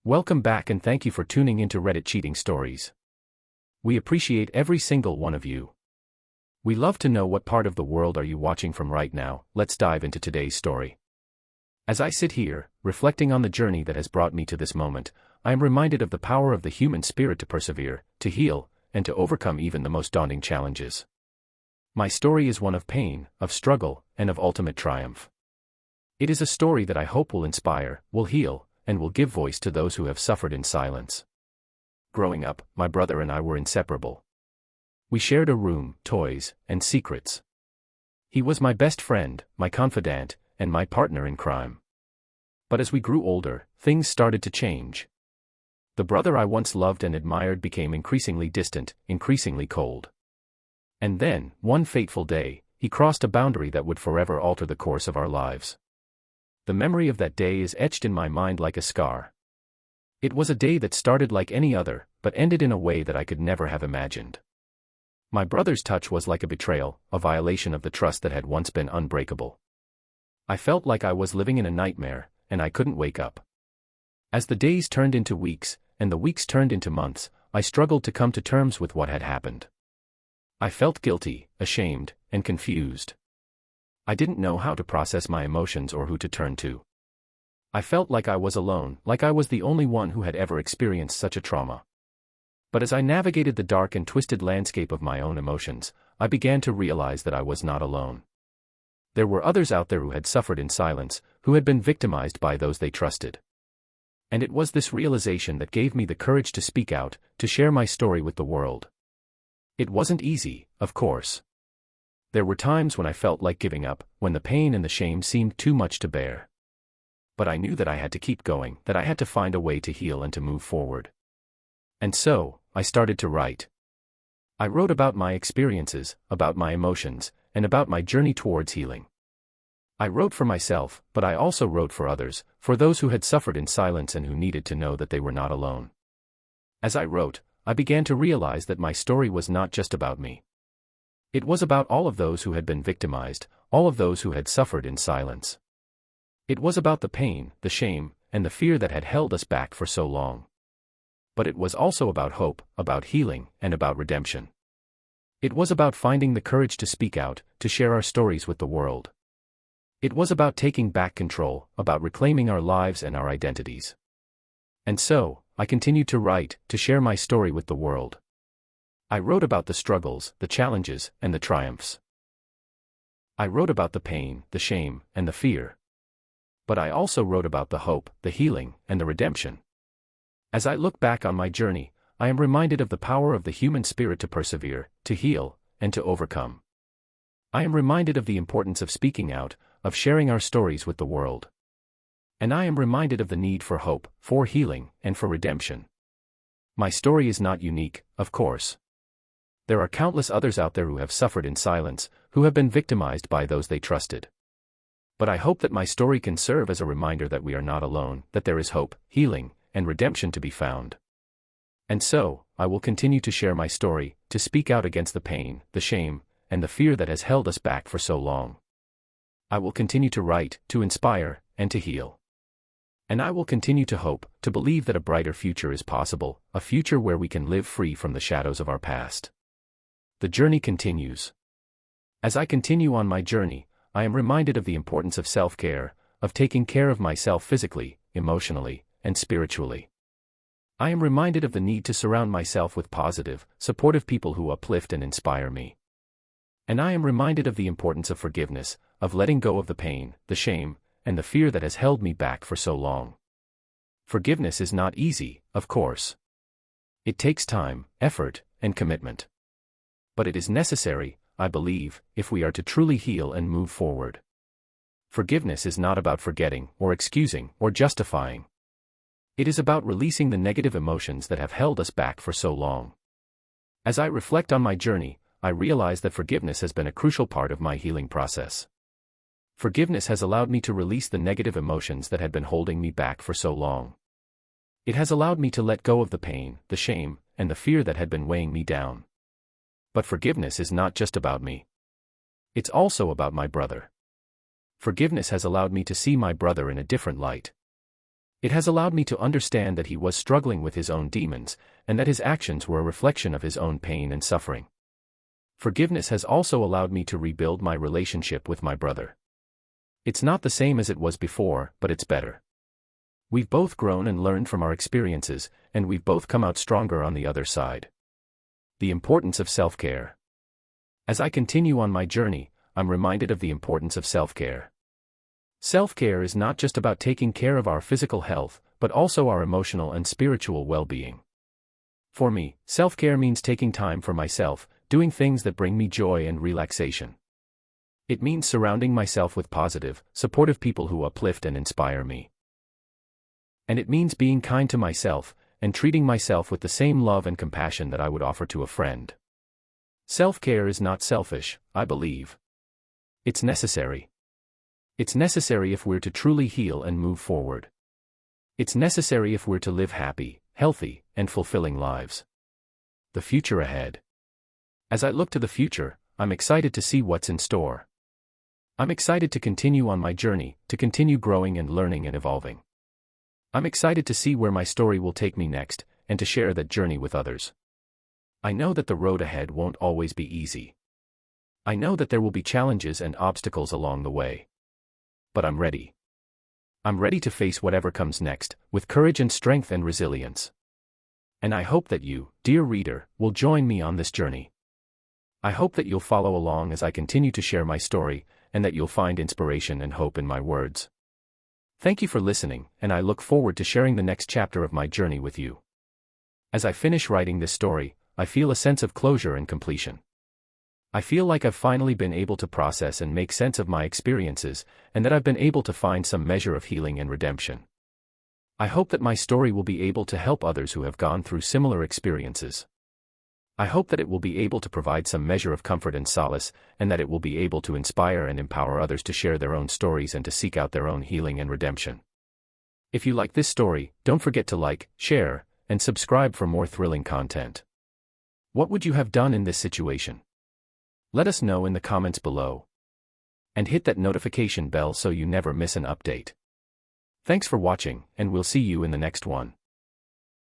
Welcome back and thank you for tuning into Reddit Cheating Stories. We appreciate every single one of you. We love to know what part of the world are you watching from right now. Let's dive into today's story. As I sit here, reflecting on the journey that has brought me to this moment, I am reminded of the power of the human spirit to persevere, to heal, and to overcome even the most daunting challenges. My story is one of pain, of struggle, and of ultimate triumph. It is a story that I hope will inspire, will heal, and will give voice to those who have suffered in silence. Growing up, my brother and I were inseparable. We shared a room, toys, and secrets. He was my best friend, my confidant, and my partner in crime. But as we grew older, things started to change. The brother I once loved and admired became increasingly distant, increasingly cold. And then, one fateful day, he crossed a boundary that would forever alter the course of our lives. The memory of that day is etched in my mind like a scar. It was a day that started like any other, but ended in a way that I could never have imagined. My brother's touch was like a betrayal, a violation of the trust that had once been unbreakable. I felt like I was living in a nightmare, and I couldn't wake up. As the days turned into weeks, and the weeks turned into months, I struggled to come to terms with what had happened. I felt guilty, ashamed, and confused. I didn't know how to process my emotions or who to turn to. I felt like I was alone, like I was the only one who had ever experienced such a trauma. But as I navigated the dark and twisted landscape of my own emotions, I began to realize that I was not alone. There were others out there who had suffered in silence, who had been victimized by those they trusted. And it was this realization that gave me the courage to speak out, to share my story with the world. It wasn't easy, of course. There were times when I felt like giving up, when the pain and the shame seemed too much to bear. But I knew that I had to keep going, that I had to find a way to heal and to move forward. And so, I started to write. I wrote about my experiences, about my emotions, and about my journey towards healing. I wrote for myself, but I also wrote for others, for those who had suffered in silence and who needed to know that they were not alone. As I wrote, I began to realize that my story was not just about me. It was about all of those who had been victimized, all of those who had suffered in silence. It was about the pain, the shame, and the fear that had held us back for so long. But it was also about hope, about healing, and about redemption. It was about finding the courage to speak out, to share our stories with the world. It was about taking back control, about reclaiming our lives and our identities. And so, I continued to write, to share my story with the world. I wrote about the struggles, the challenges, and the triumphs. I wrote about the pain, the shame, and the fear. But I also wrote about the hope, the healing, and the redemption. As I look back on my journey, I am reminded of the power of the human spirit to persevere, to heal, and to overcome. I am reminded of the importance of speaking out, of sharing our stories with the world. And I am reminded of the need for hope, for healing, and for redemption. My story is not unique, of course. There are countless others out there who have suffered in silence, who have been victimized by those they trusted. But I hope that my story can serve as a reminder that we are not alone, that there is hope, healing, and redemption to be found. And so, I will continue to share my story, to speak out against the pain, the shame, and the fear that has held us back for so long. I will continue to write, to inspire, and to heal. And I will continue to hope, to believe that a brighter future is possible, a future where we can live free from the shadows of our past. The journey continues. As I continue on my journey, I am reminded of the importance of self-care, of taking care of myself physically, emotionally, and spiritually. I am reminded of the need to surround myself with positive, supportive people who uplift and inspire me. And I am reminded of the importance of forgiveness, of letting go of the pain, the shame, and the fear that has held me back for so long. Forgiveness is not easy, of course. It takes time, effort, and commitment. But it is necessary, I believe, if we are to truly heal and move forward. Forgiveness is not about forgetting, or excusing, or justifying. It is about releasing the negative emotions that have held us back for so long. As I reflect on my journey, I realize that forgiveness has been a crucial part of my healing process. Forgiveness has allowed me to release the negative emotions that had been holding me back for so long. It has allowed me to let go of the pain, the shame, and the fear that had been weighing me down. But forgiveness is not just about me. It's also about my brother. Forgiveness has allowed me to see my brother in a different light. It has allowed me to understand that he was struggling with his own demons, and that his actions were a reflection of his own pain and suffering. Forgiveness has also allowed me to rebuild my relationship with my brother. It's not the same as it was before, but it's better. We've both grown and learned from our experiences, and we've both come out stronger on the other side. The importance of self-care. As I continue on my journey, I'm reminded of the importance of self-care. Self-care is not just about taking care of our physical health, but also our emotional and spiritual well-being. For me, self-care means taking time for myself, doing things that bring me joy and relaxation. It means surrounding myself with positive, supportive people who uplift and inspire me. And it means being kind to myself, and treating myself with the same love and compassion that I would offer to a friend. Self-care is not selfish, I believe. It's necessary. It's necessary if we're to truly heal and move forward. It's necessary if we're to live happy, healthy, and fulfilling lives. The future ahead. As I look to the future, I'm excited to see what's in store. I'm excited to continue on my journey, to continue growing and learning and evolving. I'm excited to see where my story will take me next, and to share that journey with others. I know that the road ahead won't always be easy. I know that there will be challenges and obstacles along the way. But I'm ready. I'm ready to face whatever comes next, with courage and strength and resilience. And I hope that you, dear reader, will join me on this journey. I hope that you'll follow along as I continue to share my story, and that you'll find inspiration and hope in my words. Thank you for listening, and I look forward to sharing the next chapter of my journey with you. As I finish writing this story, I feel a sense of closure and completion. I feel like I've finally been able to process and make sense of my experiences, and that I've been able to find some measure of healing and redemption. I hope that my story will be able to help others who have gone through similar experiences. I hope that it will be able to provide some measure of comfort and solace, and that it will be able to inspire and empower others to share their own stories and to seek out their own healing and redemption. If you like this story, don't forget to like, share, and subscribe for more thrilling content. What would you have done in this situation? Let us know in the comments below. And hit that notification bell so you never miss an update. Thanks for watching, and we'll see you in the next one.